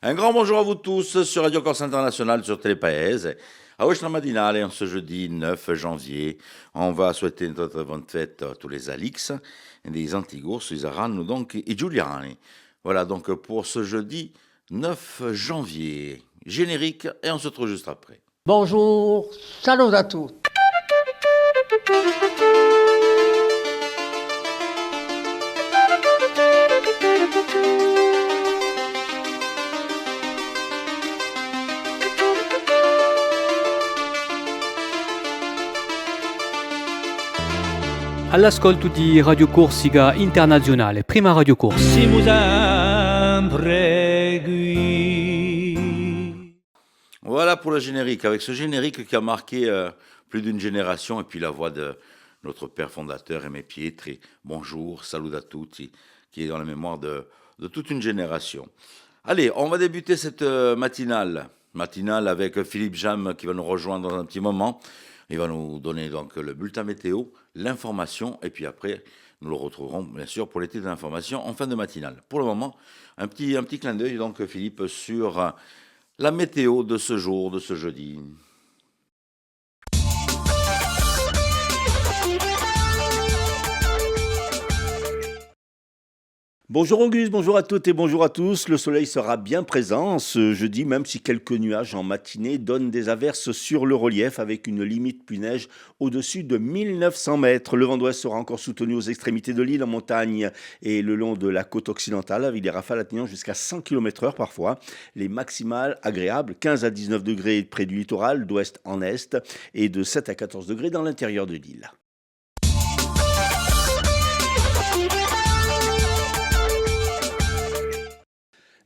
Un grand bonjour à vous tous sur Radio Corse International, sur Télépaese. A Oshna Madinale, en ce jeudi 9 janvier, on va souhaiter une très bonne fête à tous les Alix, des Antigos, les Aran, donc, et Giuliani. Voilà donc pour ce jeudi 9 janvier. Générique, et on se retrouve juste après. Bonjour, salut à tous. All'ascolto di Radio Corsica Internazionale, prima Radio Corse. Siamo sempre qui. Voilà pour le générique, avec ce générique qui a marqué plus d'une génération, et puis la voix de notre père fondateur Aimé Pietri. Bonjour, salut à tutti, qui est dans la mémoire de toute une génération. Allez, on va débuter cette matinale avec Philippe Jam qui va nous rejoindre dans un petit moment. Il va nous donner donc le bulletin météo, l'information, et puis après, nous le retrouverons bien sûr pour les titres d'information en fin de matinale. Pour le moment, un petit clin d'œil donc Philippe sur la météo de ce jour, de ce jeudi. Bonjour Auguste, bonjour à toutes et bonjour à tous. Le soleil sera bien présent ce jeudi, même si quelques nuages en matinée donnent des averses sur le relief avec une limite pluie-neige au-dessus de 1900 mètres. Le vent d'ouest sera encore soutenu aux extrémités de l'île, en montagne et le long de la côte occidentale, avec des rafales atteignant jusqu'à 100 km/h parfois. Les maximales agréables, 15 à 19 degrés près du littoral, d'ouest en est, et de 7 à 14 degrés dans l'intérieur de l'île.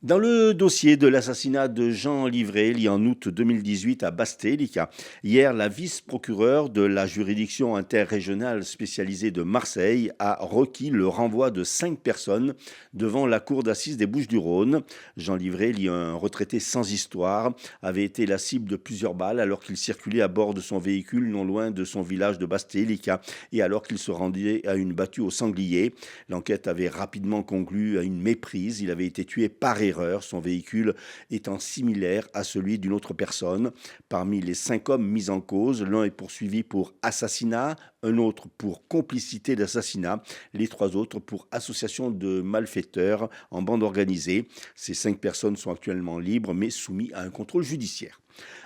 Dans le dossier de l'assassinat de Jean Livrel en août 2018 à Bastelica, hier, la vice-procureure de la juridiction interrégionale spécialisée de Marseille a requis le renvoi de 5 personnes devant la cour d'assises des Bouches-du-Rhône. Jean Livrel, un retraité sans histoire, avait été la cible de plusieurs balles alors qu'il circulait à bord de son véhicule non loin de son village de Bastelica et alors qu'il se rendait à une battue au sanglier. L'enquête avait rapidement conclu à une méprise. Il avait été tué par erreur, son véhicule étant similaire à celui d'une autre personne. Parmi les 5 hommes mis en cause, l'un est poursuivi pour assassinat, un autre pour complicité d'assassinat, les 3 autres pour association de malfaiteurs en bande organisée. Ces 5 personnes sont actuellement libres mais soumises à un contrôle judiciaire.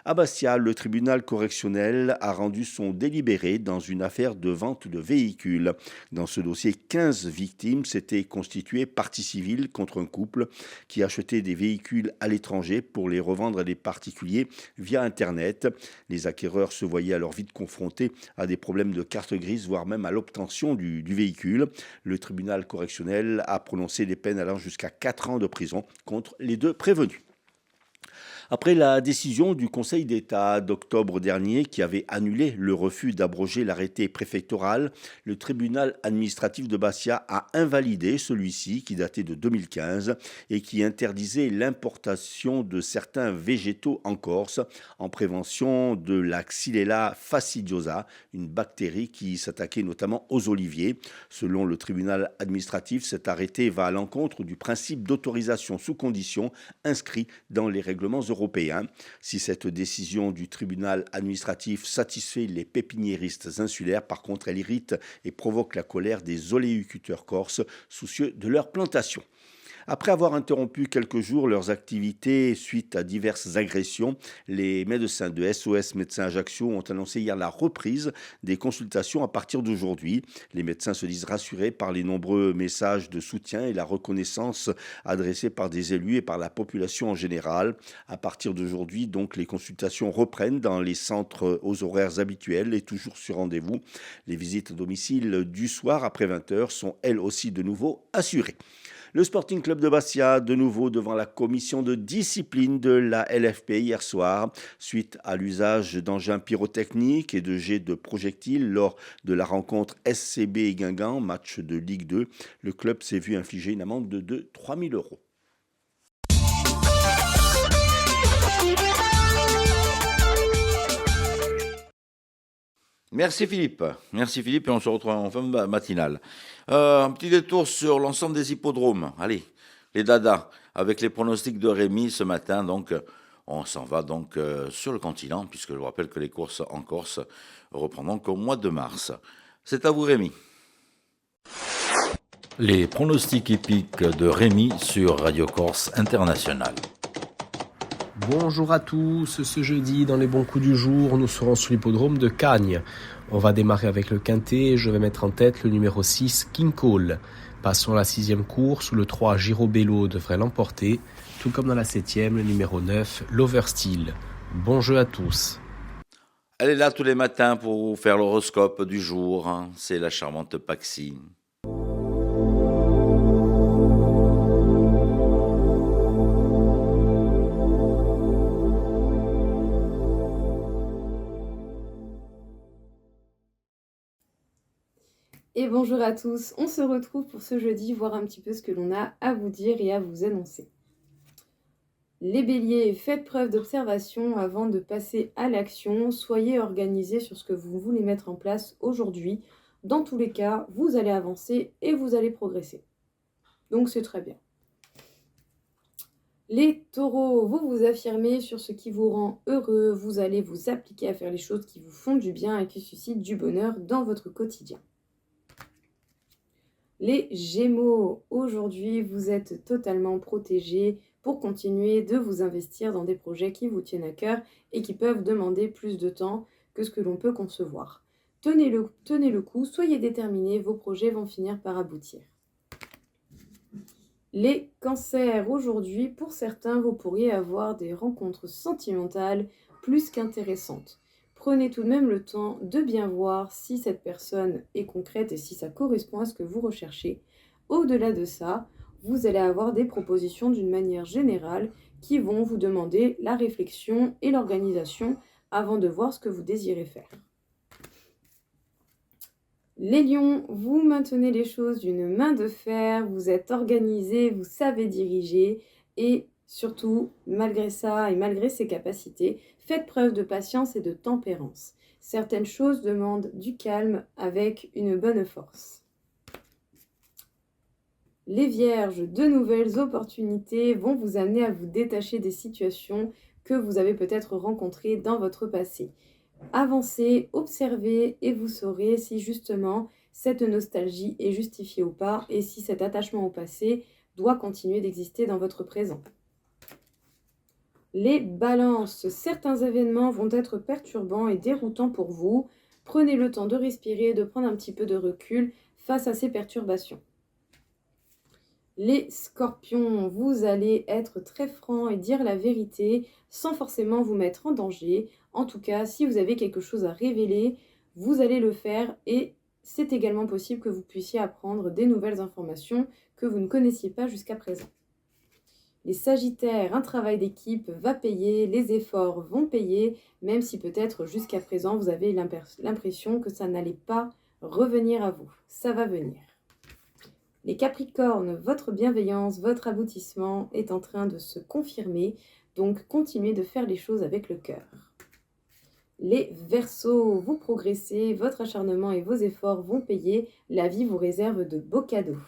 À Bastia, le tribunal correctionnel a rendu son délibéré dans une affaire de vente de véhicules. Dans ce dossier, 15 victimes s'étaient constituées partie civile contre un couple qui achetait des véhicules à l'étranger pour les revendre à des particuliers via Internet. Les acquéreurs se voyaient alors vite confrontés à des problèmes de carte grise, voire même à l'obtention du véhicule. Le tribunal correctionnel a prononcé des peines allant jusqu'à 4 ans de prison contre les 2 prévenus. Après la décision du Conseil d'État d'octobre dernier qui avait annulé le refus d'abroger l'arrêté préfectoral, le tribunal administratif de Bastia a invalidé celui-ci qui datait de 2015 et qui interdisait l'importation de certains végétaux en Corse en prévention de la Xylella fastidiosa, une bactérie qui s'attaquait notamment aux oliviers. Selon le tribunal administratif, cet arrêté va à l'encontre du principe d'autorisation sous condition inscrit dans les règlements européens. Si cette décision du tribunal administratif satisfait les pépiniéristes insulaires, par contre, elle irrite et provoque la colère des oléiculteurs corses soucieux de leur plantation. Après avoir interrompu quelques jours leurs activités suite à diverses agressions, les médecins de SOS Médecins Ajaccio ont annoncé hier la reprise des consultations à partir d'aujourd'hui. Les médecins se disent rassurés par les nombreux messages de soutien et la reconnaissance adressée par des élus et par la population en général. À partir d'aujourd'hui, donc, les consultations reprennent dans les centres aux horaires habituels et toujours sur rendez-vous. Les visites à domicile du soir après 20h sont elles aussi de nouveau assurées. Le Sporting Club de Bastia, de nouveau devant la commission de discipline de la LFP hier soir, suite à l'usage d'engins pyrotechniques et de jets de projectiles lors de la rencontre SCB et Guingamp, match de Ligue 2. Le club s'est vu infliger une amende de 3 000 €. Merci Philippe, et on se retrouve en fin de matinale. Un petit détour sur l'ensemble des hippodromes. Allez, les dadas, avec les pronostics de Rémi ce matin. Donc, on s'en va donc sur le continent, puisque je vous rappelle que les courses en Corse reprendront qu'au mois de mars. C'est à vous, Rémi. Les pronostics hippiques de Rémi sur Radio Corse International. Bonjour à tous, ce jeudi dans les bons coups du jour, nous serons sur l'hippodrome de Cagnes. On va démarrer avec le quintet, je vais mettre en tête le numéro 6, King Cole. Passons à la 6e course, où le 3, Girobello devrait l'emporter, tout comme dans la 7e, le numéro 9, L'Oversteel. Bon jeu à tous. Elle est là tous les matins pour vous faire l'horoscope du jour, hein. C'est la charmante Paxi. Et bonjour à tous, on se retrouve pour ce jeudi, voir un petit peu ce que l'on a à vous dire et à vous annoncer. Les béliers, faites preuve d'observation avant de passer à l'action, soyez organisés sur ce que vous voulez mettre en place aujourd'hui. Dans tous les cas, vous allez avancer et vous allez progresser. Donc c'est très bien. Les taureaux, vous vous affirmez sur ce qui vous rend heureux, vous allez vous appliquer à faire les choses qui vous font du bien et qui suscitent du bonheur dans votre quotidien. Les Gémeaux, aujourd'hui, vous êtes totalement protégés pour continuer de vous investir dans des projets qui vous tiennent à cœur et qui peuvent demander plus de temps que ce que l'on peut concevoir. Tenez le coup, soyez déterminés, vos projets vont finir par aboutir. Les Cancers, aujourd'hui, pour certains, vous pourriez avoir des rencontres sentimentales plus qu'intéressantes. Prenez tout de même le temps de bien voir si cette personne est concrète et si ça correspond à ce que vous recherchez. Au-delà de ça, vous allez avoir des propositions d'une manière générale qui vont vous demander la réflexion et l'organisation avant de voir ce que vous désirez faire. Les lions, vous maintenez les choses d'une main de fer, vous êtes organisés, vous savez diriger et surtout, malgré ça et malgré ces capacités, faites preuve de patience et de tempérance. Certaines choses demandent du calme avec une bonne force. Les vierges, de nouvelles opportunités vont vous amener à vous détacher des situations que vous avez peut-être rencontrées dans votre passé. Avancez, observez et vous saurez si justement cette nostalgie est justifiée ou pas et si cet attachement au passé doit continuer d'exister dans votre présent. Les balances, certains événements vont être perturbants et déroutants pour vous. Prenez le temps de respirer, de prendre un petit peu de recul face à ces perturbations. Les scorpions, vous allez être très franc et dire la vérité sans forcément vous mettre en danger. En tout cas, si vous avez quelque chose à révéler, vous allez le faire et c'est également possible que vous puissiez apprendre des nouvelles informations que vous ne connaissiez pas jusqu'à présent. Les sagittaires, un travail d'équipe va payer, les efforts vont payer, même si peut-être jusqu'à présent vous avez l'impression que ça n'allait pas revenir à vous. Ça va venir. Les Capricornes, votre bienveillance, votre aboutissement est en train de se confirmer, donc continuez de faire les choses avec le cœur. Les Verseaux, vous progressez, votre acharnement et vos efforts vont payer, la vie vous réserve de beaux cadeaux.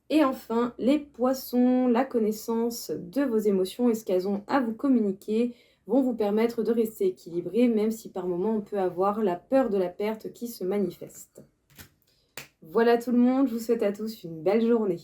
Et enfin, les Poissons, la connaissance de vos émotions et ce qu'elles ont à vous communiquer vont vous permettre de rester équilibré, même si par moments on peut avoir la peur de la perte qui se manifeste. Voilà tout le monde, je vous souhaite à tous une belle journée.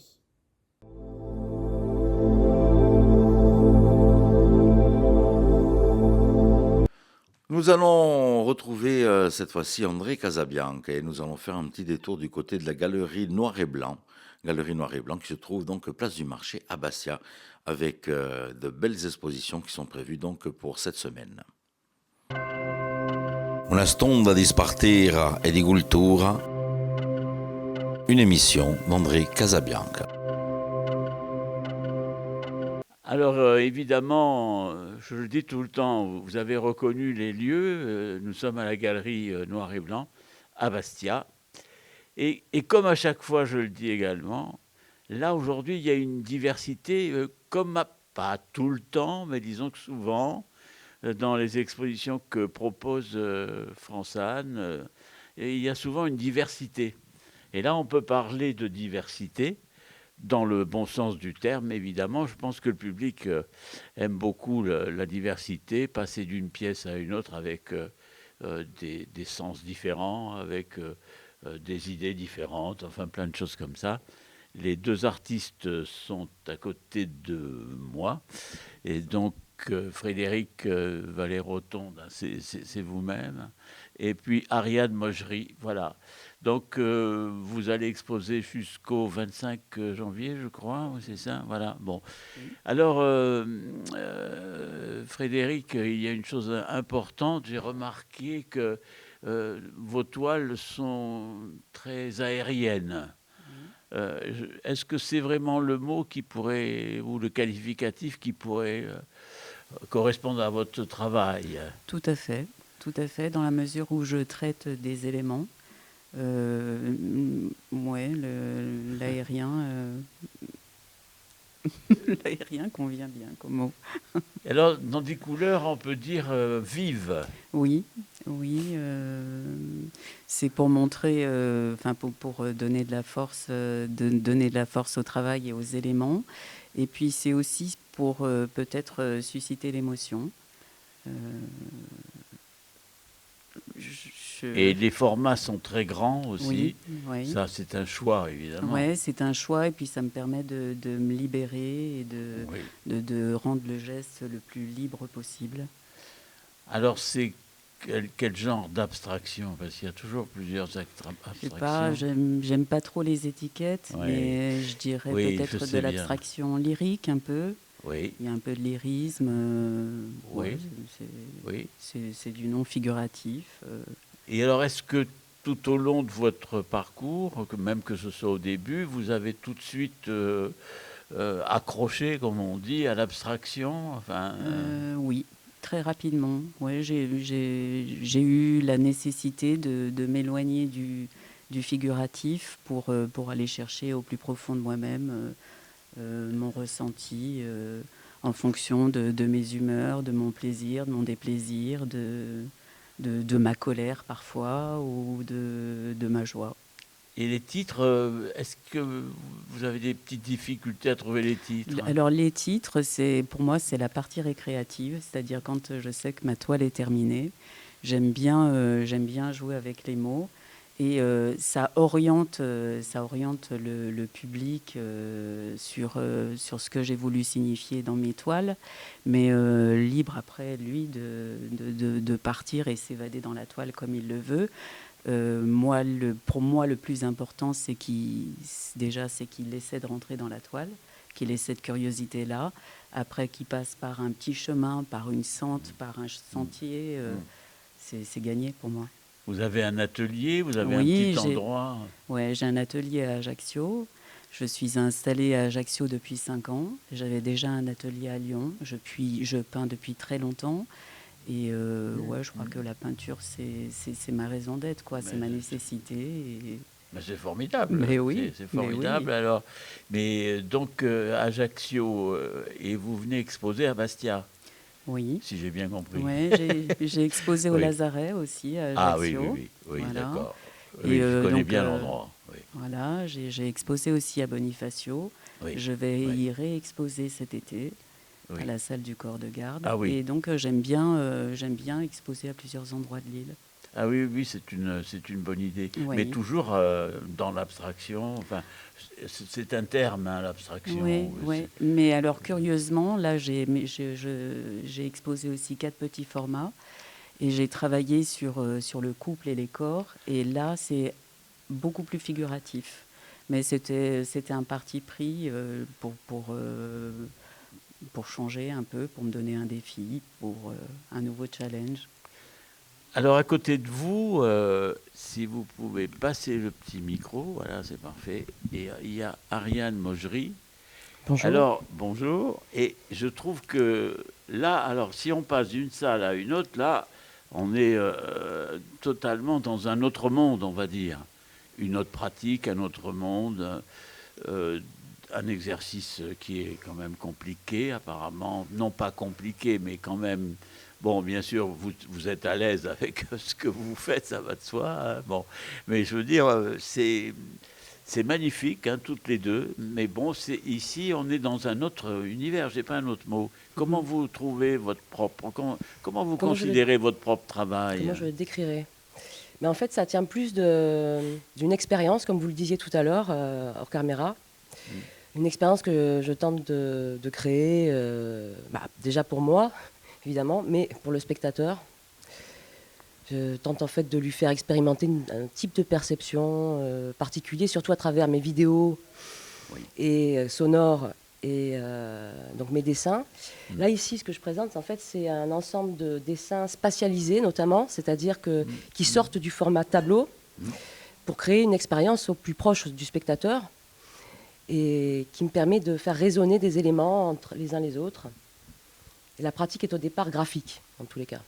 Nous allons retrouver cette fois-ci André Casabianca et nous allons faire un petit détour du côté de la galerie Noir et Blanc. Galerie Noir et Blanc qui se trouve donc place du marché à Bastia avec de belles expositions qui sont prévues donc pour cette semaine. Una stonda di spartera e di cultura, une émission d'André Casabianca. Alors évidemment, je le dis tout le temps, vous avez reconnu les lieux, nous sommes à la galerie Noir et Blanc à Bastia. Et comme à chaque fois je le dis également, là aujourd'hui il y a une diversité pas tout le temps, mais disons que souvent, dans les expositions que propose France-Anne, il y a souvent une diversité. Et là on peut parler de diversité dans le bon sens du terme, évidemment. Je pense que le public aime beaucoup la diversité, passer d'une pièce à une autre avec des sens différents, avec des idées différentes, enfin plein de choses comme ça. Les deux artistes sont à côté de moi, et donc Frédéric Valéroton, c'est vous-même, et puis Ariane Mogerie, voilà. Donc vous allez exposer jusqu'au 25 janvier, je crois, oui, c'est ça, voilà. Bon, alors Frédéric, il y a une chose importante, j'ai remarqué que vos toiles sont très aériennes. Est-ce que c'est vraiment le mot qui pourrait, ou le qualificatif qui pourrait correspondre à votre travail? Tout à fait, dans la mesure où je traite des éléments. Ouais, l'aérien, l'aérien convient bien comme mot. Alors, dans des couleurs, on peut dire vives. Oui, c'est pour montrer, enfin pour donner de la force, donner de la force au travail et aux éléments. Et puis c'est aussi pour peut-être susciter l'émotion. Et les formats sont très grands aussi. Oui. Ça, c'est un choix, évidemment. Oui, c'est un choix, et puis ça me permet de me libérer et de rendre le geste le plus libre possible. Alors, c'est quel genre d'abstraction? Parce qu'il y a toujours plusieurs abstractions. Je sais pas, j'aime pas trop les étiquettes, mais je dirais peut-être de l'abstraction lyrique un peu. Oui. Il y a un peu de lyrisme. C'est du non figuratif. Et alors, est-ce que tout au long de votre parcours, même que ce soit au début, vous avez tout de suite accroché, comme on dit, à l'abstraction? Oui, très rapidement. Ouais, j'ai eu la nécessité de m'éloigner du figuratif pour aller chercher au plus profond de moi-même mon ressenti en fonction de mes humeurs, de mon plaisir, de mon déplaisir, de ma colère parfois ou de ma joie. Et les titres, est-ce que vous avez des petites difficultés à trouver les titres? Alors les titres, pour moi, c'est la partie récréative, c'est-à-dire quand je sais que ma toile est terminée, j'aime bien jouer avec les mots. Et ça oriente le public sur ce que j'ai voulu signifier dans mes toiles, mais libre après lui de partir et s'évader dans la toile comme il le veut. Pour moi, le plus important, c'est qu'il essaie de rentrer dans la toile, qu'il ait cette curiosité-là. Après, qu'il passe par un petit chemin, par une sente, par un sentier, c'est gagné pour moi. Vous avez un atelier, vous avez un petit endroit? Oui, j'ai un atelier à Ajaccio. Je suis installée à Ajaccio depuis 5 ans. J'avais déjà un atelier à Lyon. Je peins depuis très longtemps. Et je crois que la peinture, c'est ma raison d'être, quoi. C'est ma nécessité. Et... c'est formidable. Mais oui. C'est formidable. Oui. Alors, mais donc, Ajaccio, et vous venez exposer à Bastia? Oui. Si j'ai bien compris. Oui, j'ai exposé au Lazaret aussi à Ajaccio. Ah oui, voilà. D'accord. Et je connais bien l'endroit. Oui. Voilà, j'ai exposé aussi à Bonifacio. Oui. Je vais y réexposer cet été à la salle du corps de garde. Ah oui. Et donc j'aime bien exposer à plusieurs endroits de l'île. Ah oui, c'est une bonne idée. Oui. Mais toujours dans l'abstraction. Enfin, c'est un terme, hein, l'abstraction. Oui. Mais alors curieusement, là, j'ai exposé aussi 4 petits formats et j'ai travaillé sur le couple et les corps. Et là, c'est beaucoup plus figuratif. Mais c'était un parti pris pour changer un peu, pour me donner un défi, pour un nouveau challenge. Alors, à côté de vous, si vous pouvez passer le petit micro, voilà, c'est parfait. Et il y a Ariane Mogerie. Bonjour. Alors, bonjour. Et je trouve que là, alors, si on passe d'une salle à une autre, là, on est totalement dans un autre monde, on va dire. Une autre pratique, un autre monde, un exercice qui est quand même compliqué, apparemment. Non pas compliqué, mais quand même... Bon, bien sûr, vous êtes à l'aise avec ce que vous faites, ça va de soi. Hein, bon, mais je veux dire, C'est magnifique, hein, toutes les deux, mais bon, ici, on est dans un autre univers, je n'ai pas un autre mot. Comment vous trouvez votre propre... Comment vous considérez votre propre travail? Comment je le décrirais? Mais en fait, ça tient plus d'une expérience, comme vous le disiez tout à l'heure, hors caméra. Une expérience que je tente de créer, déjà pour moi, évidemment, mais pour le spectateur. Je tente en fait de lui faire expérimenter un type de perception particulier, surtout à travers mes vidéos et sonores et donc mes dessins. Là ici, ce que je présente, en fait, c'est un ensemble de dessins spatialisés, notamment, c'est-à-dire qui sortent du format tableau pour créer une expérience au plus proche du spectateur et qui me permet de faire résonner des éléments entre les uns les autres. Et la pratique est au départ graphique, dans tous les cas.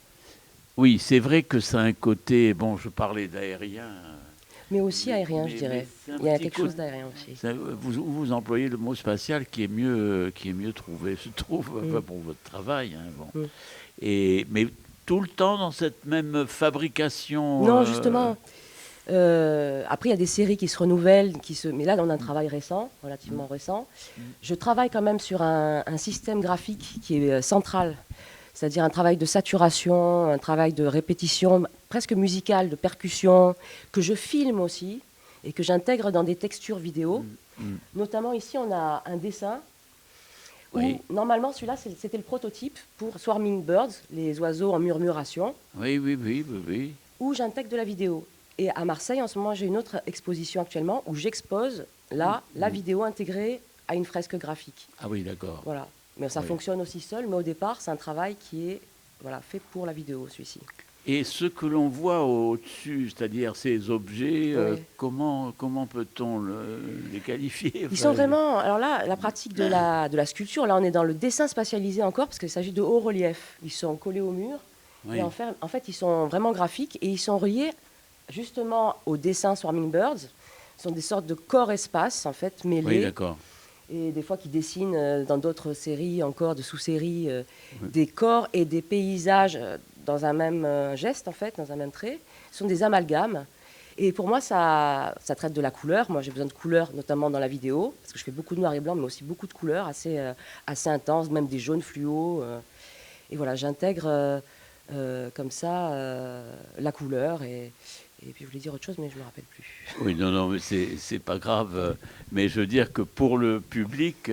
Oui, c'est vrai que ça a un côté, bon, je parlais d'aérien. Mais aussi aérien, je dirais. Il y a quelque chose d'aérien aussi. Vous employez le mot spatial qui est mieux trouvé, je trouve, pour votre travail. Hein, bon. Mais tout le temps dans cette même fabrication. Non, justement. Après, il y a des séries qui se renouvellent, mais là, on a un travail récent, relativement récent. Je travaille quand même sur un système graphique qui est central. C'est-à-dire un travail de saturation, un travail de répétition, presque musicale, de percussion, que je filme aussi et que j'intègre dans des textures vidéo. Notamment ici, on a un dessin où, normalement, celui-là, c'était le prototype pour Swarming Birds, les oiseaux en murmuration. Oui. Où j'intègre de la vidéo. Et à Marseille, en ce moment, j'ai une autre exposition actuellement où j'expose, la vidéo intégrée à une fresque graphique. Ah oui, d'accord. Voilà. Mais ça fonctionne aussi seul, mais au départ, c'est un travail qui est fait pour la vidéo, celui-ci. Et ce que l'on voit au-dessus, c'est-à-dire ces objets, comment peut-on les qualifier? Ils sont vraiment... Alors là, la pratique de la sculpture, là, on est dans le dessin spatialisé encore, parce qu'il s'agit de hauts reliefs. Ils sont collés au mur. Et en fait, ils sont vraiment graphiques, et ils sont reliés justement au dessin Swarming Birds. Ce sont des sortes de corps-espaces, en fait, mêlés. Oui, d'accord. Et des fois qui dessinent dans d'autres séries, encore de sous-séries, des corps et des paysages dans un même geste, en fait, dans un même trait. Ce sont des amalgames. Et pour moi, ça traite de la couleur. Moi, j'ai besoin de couleurs, notamment dans la vidéo, parce que je fais beaucoup de noir et blanc, mais aussi beaucoup de couleurs assez intenses, même des jaunes fluo. Et voilà, j'intègre comme ça la couleur et puis je voulais dire autre chose, mais je ne me rappelle plus. Oui, non, mais c'est pas grave. Mais je veux dire que pour le public,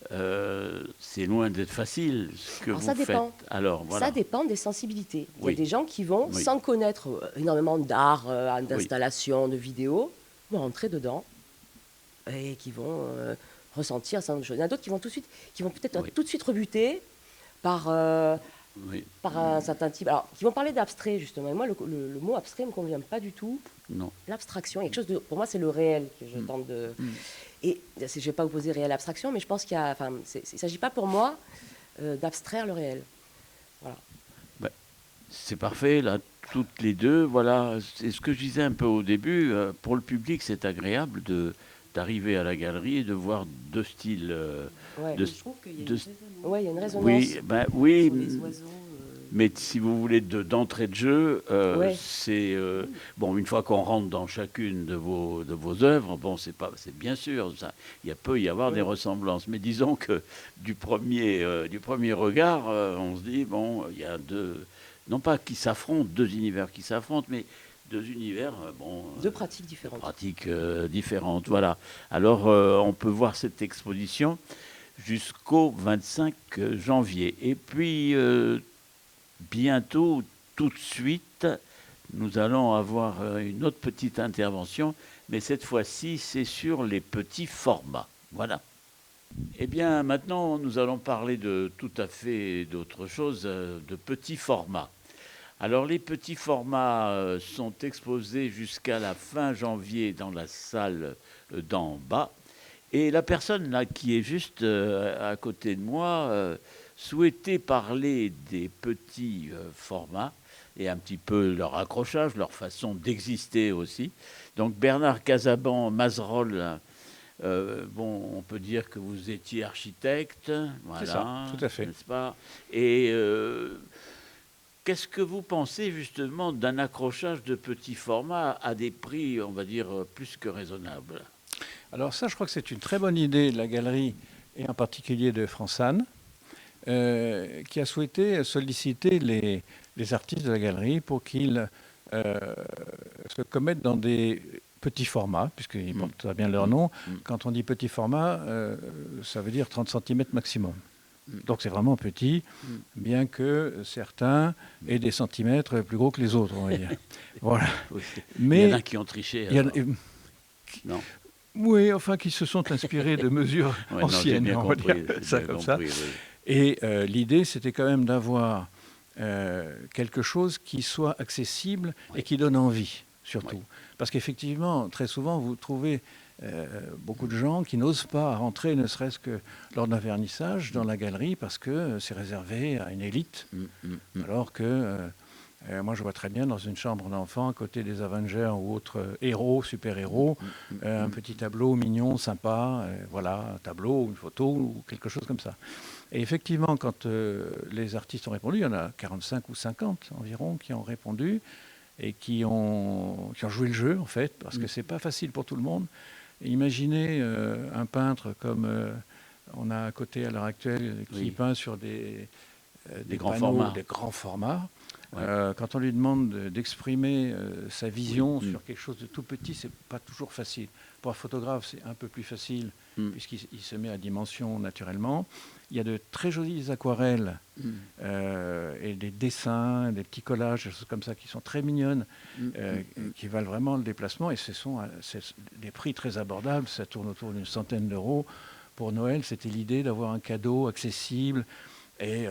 c'est loin d'être facile ce que vous faites. Alors, voilà. Ça dépend des sensibilités. Il y a des gens qui vont, sans connaître énormément d'art, d'installation, de vidéo, vont entrer dedans et qui vont ressentir un certain nombre de choses. Il y en a d'autres qui vont peut-être tout de suite rebuter par un certain type. Alors, qui vont parler d'abstrait, justement. Et moi, le mot abstrait ne me convient pas du tout. Non. L'abstraction, quelque chose de... Pour moi, c'est le réel que je tente de... Et je ne vais pas opposer réel et abstraction, mais je pense qu'il y a... Enfin, il ne s'agit pas pour moi d'abstraire le réel. Voilà. C'est parfait, là, toutes les deux. Voilà, c'est ce que je disais un peu au début. Pour le public, c'est agréable d'arriver à la galerie et de voir deux styles. Je trouve qu'il y a une résonance. Oui, mais si vous voulez d'entrée de jeu, c'est bon. Une fois qu'on rentre dans chacune de vos œuvres, bon, c'est bien sûr ça. Il peut y avoir des ressemblances, mais disons que du premier regard, on se dit bon, il y a non pas qui s'affrontent, deux univers qui s'affrontent, mais deux univers, deux pratiques différentes. Différentes, voilà. Alors, on peut voir cette exposition jusqu'au 25 janvier. Et puis, bientôt, tout de suite, nous allons avoir une autre petite intervention, mais cette fois-ci, c'est sur les petits formats. Voilà. Eh bien, maintenant, nous allons parler de tout à fait d'autre chose, de petits formats. Alors, les petits formats sont exposés jusqu'à la fin janvier dans la salle d'en bas. Et la personne là qui est juste à côté de moi souhaitait parler des petits formats et un petit peu leur accrochage, leur façon d'exister aussi. Donc, Bernard Casaban-Mazerolle, on peut dire que vous étiez architecte. Voilà, c'est ça, tout à fait. N'est-ce pas? Et... qu'est-ce que vous pensez justement d'un accrochage de petits formats à des prix, on va dire, plus que raisonnables? Alors ça, je crois que c'est une très bonne idée de la galerie, et en particulier de Fransanne, qui a souhaité solliciter les artistes de la galerie pour qu'ils se commettent dans des petits formats, puisqu'ils portent très bien leur nom. Quand on dit petit format, ça veut dire 30 cm maximum. Donc c'est vraiment petit, bien que certains aient des centimètres plus gros que les autres, on va dire. Voilà. Mais il y en a qui ont triché. Non. Oui, enfin, qui se sont inspirés de mesures anciennes, on va dire ça comme ça. Oui. Et l'idée, c'était quand même d'avoir quelque chose qui soit accessible et qui donne envie, surtout. Oui. Parce qu'effectivement, très souvent, vous trouvez beaucoup de gens qui n'osent pas rentrer, ne serait-ce que lors d'un vernissage, dans la galerie, parce que c'est réservé à une élite, alors que... moi, je vois très bien dans une chambre d'enfant, à côté des Avengers ou autres héros, super-héros, un petit tableau mignon, sympa, voilà, un tableau, une photo ou quelque chose comme ça. Et effectivement, quand les artistes ont répondu, il y en a 45 ou 50 environ qui ont répondu et qui ont joué le jeu, en fait, parce que c'est pas facile pour tout le monde. Et imaginez un peintre comme on a à côté à l'heure actuelle, qui peint sur des grands panneaux, formats. des grands formats. Ouais. Quand on lui demande d'exprimer sa vision sur quelque chose de tout petit, c'est pas toujours facile. Pour un photographe, c'est un peu plus facile puisqu'il se met à dimension naturellement. Il y a de très jolies aquarelles et des dessins, des petits collages, des choses comme ça qui sont très mignonnes, qui valent vraiment le déplacement. Et c'est des prix très abordables, ça tourne autour d'une centaine d'euros. Pour Noël, c'était l'idée d'avoir un cadeau accessible. Et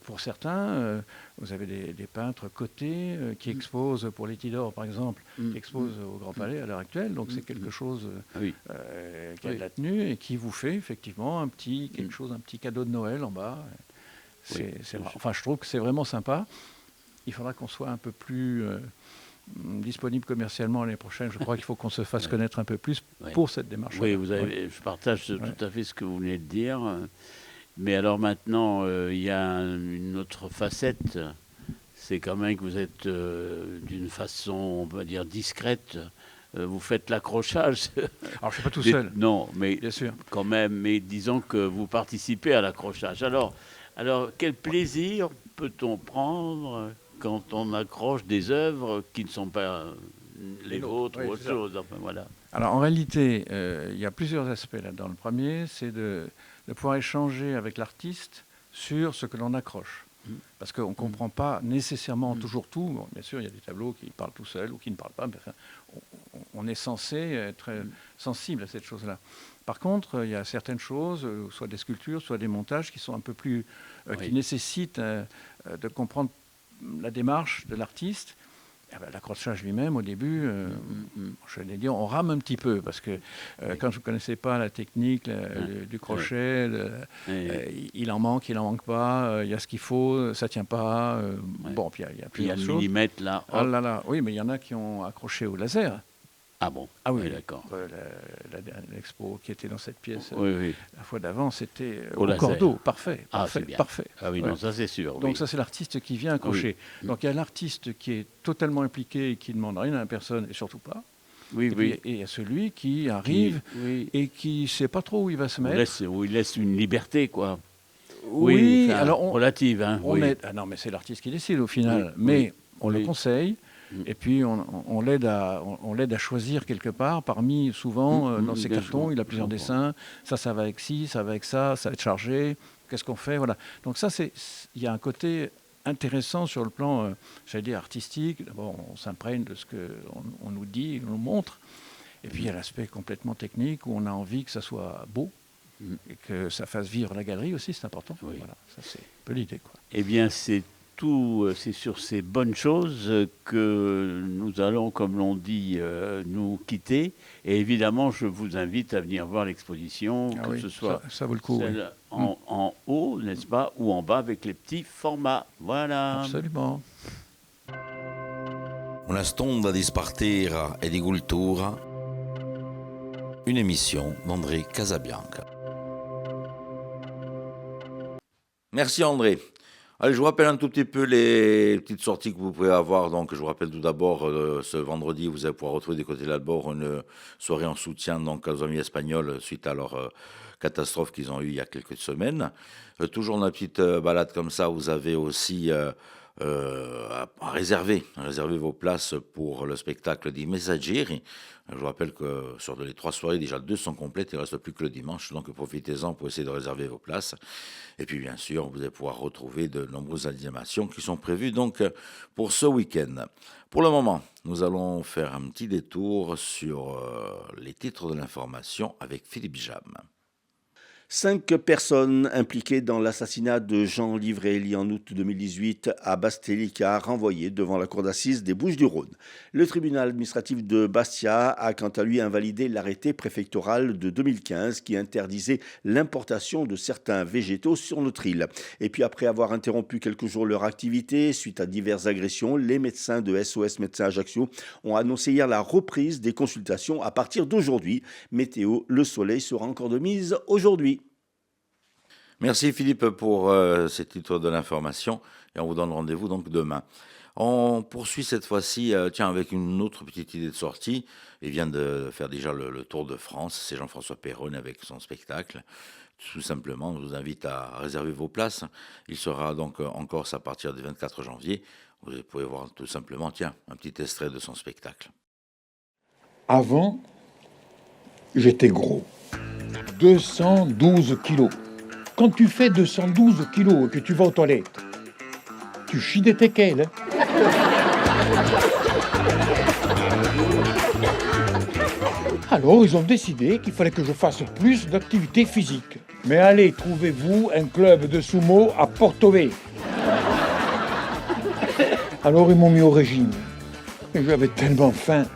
pour certains, vous avez des peintres cotés qui exposent, pour les Tidor par exemple, qui exposent au Grand Palais à l'heure actuelle. Donc c'est quelque chose qui a de la tenue et qui vous fait effectivement un petit cadeau de Noël en bas. Enfin, je trouve que c'est vraiment sympa. Il faudra qu'on soit un peu plus disponible commercialement l'année prochaine. Je crois qu'il faut qu'on se fasse connaître un peu plus pour cette démarche. Oui, je partage tout à fait ce que vous venez de dire. Mais alors maintenant, il y a une autre facette. C'est quand même que vous êtes d'une façon, on va dire, discrète. Vous faites l'accrochage. Alors, je ne suis pas tout seul. Non, mais bien sûr. Quand même. Mais disons que vous participez à l'accrochage. Alors, quel plaisir peut-on prendre quand on accroche des œuvres qui ne sont pas les vôtres ou autre chose. Enfin, voilà. Alors, en réalité, il y a plusieurs aspects là-dedans. Le premier, c'est de pouvoir échanger avec l'artiste sur ce que l'on accroche. Parce qu'on ne comprend pas nécessairement toujours tout. Bon, bien sûr, il y a des tableaux qui parlent tout seuls ou qui ne parlent pas. Mais enfin, on est censé être sensible à cette chose-là. Par contre, il y a certaines choses, soit des sculptures, soit des montages, qui sont un peu plus... qui nécessitent de comprendre la démarche de l'artiste. L'accrochage lui-même, au début, je l'ai dit, on rame un petit peu, parce que quand je ne connaissais pas la technique du crochet, il en manque pas, il y a ce qu'il faut, ça ne tient pas. Bon, puis il y a plusieurs choses. Il y a le millimètre là. Oh là là, oui, mais il y en a qui ont accroché au laser. Ah bon? Ah oui, d'accord. L'expo qui était dans cette pièce la fois d'avant, c'était au cordeau, parfait. Ah oui, non, ça c'est sûr. Donc ça, c'est l'artiste qui vient accrocher. Oui. Donc il y a l'artiste qui est totalement impliqué et qui ne demande rien à la personne, et surtout pas. Et il y a celui qui arrive et qui ne sait pas trop où il va se mettre. Où il laisse une liberté, quoi. Oui, enfin, alors relative. Hein, non, mais c'est l'artiste qui décide au final. Mais on le conseille. Et puis on l'aide à choisir quelque part parmi souvent dans ses cartons, il a plusieurs dessins, ça va avec ci, ça va avec ça va être chargé, qu'est-ce qu'on fait, voilà. Donc ça il y a un côté intéressant sur le plan, j'allais dire artistique. D'abord on s'imprègne de ce qu'on nous dit, on nous montre, et puis il y a l'aspect complètement technique où on a envie que ça soit beau et que ça fasse vivre la galerie aussi, c'est important. Voilà, ça c'est un peu l'idée, quoi. Eh bien c'est sur ces bonnes choses que nous allons, comme l'on dit, nous quitter. Et évidemment, je vous invite à venir voir l'exposition, ce soit ça vaut le coup, celle en haut, n'est-ce pas, ou en bas avec les petits formats. Voilà. Absolument. Una stonda di spartera e di cultura, une émission d'André Casabianca. Merci André. Allez, je vous rappelle un tout petit peu les petites sorties que vous pouvez avoir. Donc, je vous rappelle tout d'abord, ce vendredi, vous allez pouvoir retrouver des côtés de l'Albor une soirée en soutien donc, aux amis espagnols suite à leur catastrophe qu'ils ont eue il y a quelques semaines. Toujours une petite balade comme ça, vous avez aussi à réserver vos places pour le spectacle des Messaggeri. Je vous rappelle que sur les 3 soirées, déjà 2 sont complètes, il ne reste plus que le dimanche, donc profitez-en pour essayer de réserver vos places. Et puis bien sûr, vous allez pouvoir retrouver de nombreuses animations qui sont prévues donc pour ce week-end. Pour le moment, nous allons faire un petit détour sur les titres de l'information avec Philippe Jam. 5 personnes impliquées dans l'assassinat de Jean Livréli en août 2018 à Bastelica renvoyées devant la cour d'assises des Bouches-du-Rhône. Le tribunal administratif de Bastia a quant à lui invalidé l'arrêté préfectoral de 2015 qui interdisait l'importation de certains végétaux sur notre île. Et puis après avoir interrompu quelques jours leur activité suite à diverses agressions, les médecins de SOS Médecins Ajaccio ont annoncé hier la reprise des consultations à partir d'aujourd'hui. Météo, le soleil sera encore de mise aujourd'hui. Merci Philippe pour ces titres de l'information et on vous donne rendez-vous donc demain. On poursuit cette fois-ci avec une autre petite idée de sortie. Il vient de faire déjà le Tour de France, c'est Jean-François Perrone avec son spectacle. Tout simplement, on vous invite à réserver vos places. Il sera donc en Corse à partir du 24 janvier. Vous pouvez voir tout simplement un petit extrait de son spectacle. Avant, j'étais gros. 212 kilos. Quand tu fais 212 kilos et que tu vas aux toilettes, tu chies des téquelles. Alors, ils ont décidé qu'il fallait que je fasse plus d'activité physique. Mais allez, trouvez-vous un club de sumo à Porto-Vecchio. Alors, ils m'ont mis au régime. Et j'avais tellement faim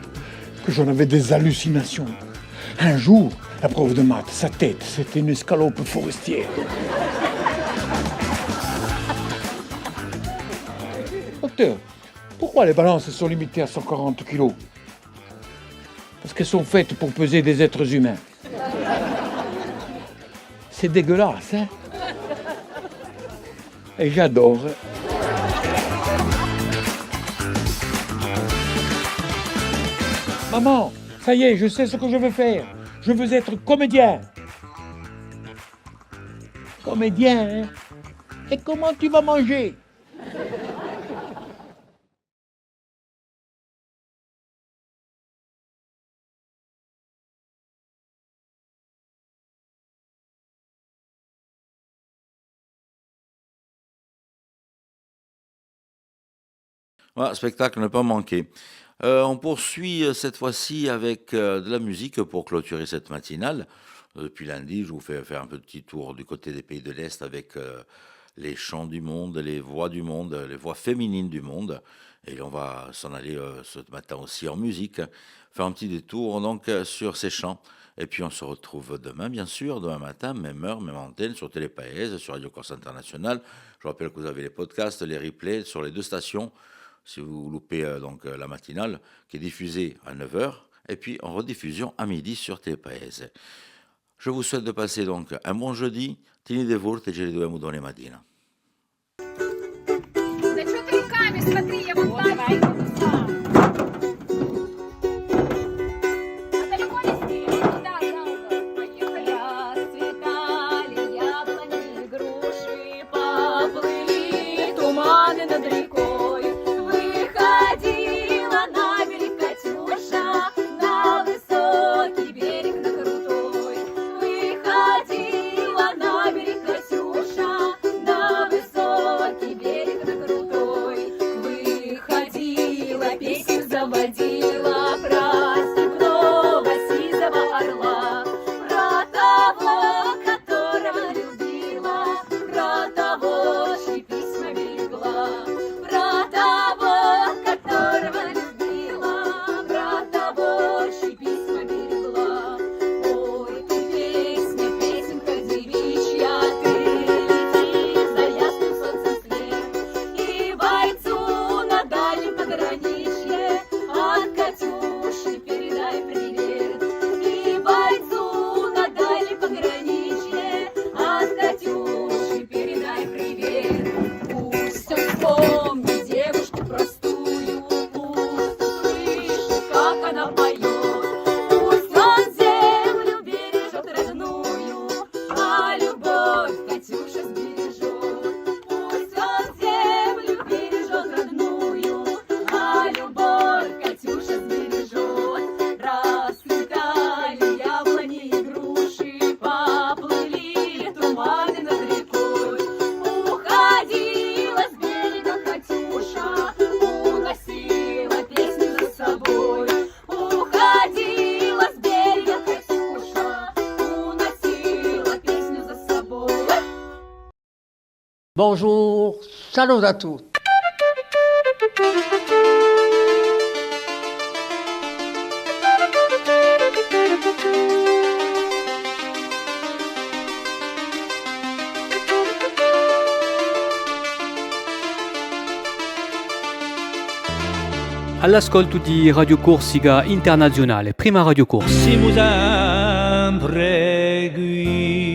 que j'en avais des hallucinations. Un jour, la prof de maths, sa tête, c'était une escalope forestière. Docteur, pourquoi les balances sont limitées à 140 kilos? Parce qu'elles sont faites pour peser des êtres humains. C'est dégueulasse, hein? Et j'adore. Maman, ça y est, je sais ce que je veux faire. Je veux être comédien. Comédien, hein? Et comment tu vas manger? Voilà, spectacle ne pas manquer. On poursuit cette fois-ci avec de la musique pour clôturer cette matinale. Depuis lundi, je vous fais faire un petit tour du côté des pays de l'Est avec les chants du monde, les voix du monde, les voix féminines du monde. Et on va s'en aller ce matin aussi en musique, faire un petit détour donc sur ces chants. Et puis on se retrouve demain, bien sûr, demain matin, même heure, même antenne, sur Télépaèse, sur Radio Corse Internationale. Je vous rappelle que vous avez les podcasts, les replays sur les 2 stations. Si vous loupez donc la matinale, qui est diffusée à 9h, et puis en rediffusion à midi sur Télépaèse. Je vous souhaite de passer donc un bon jeudi. Tini de volte e ce li dobbiamo domani mattina. Да что ты руками, смотри, я вон там. А далеко не сидишь? Да, поехали. Расцветали яблони, груши, поплыли туманы над рекой. Выходила на берег Катюша, на высокий берег, на крутой. Выходила на берег Катюша, на высокий берег, на крутой. Выходила, песню заводила про степного сизого орла, про того, которого любила, про того, чьи письма берегла, про Bonjour, salut à tous. All'ascolto di Radio Corsica Internazionale, prima Radio Corsica. Siamo sempre qui.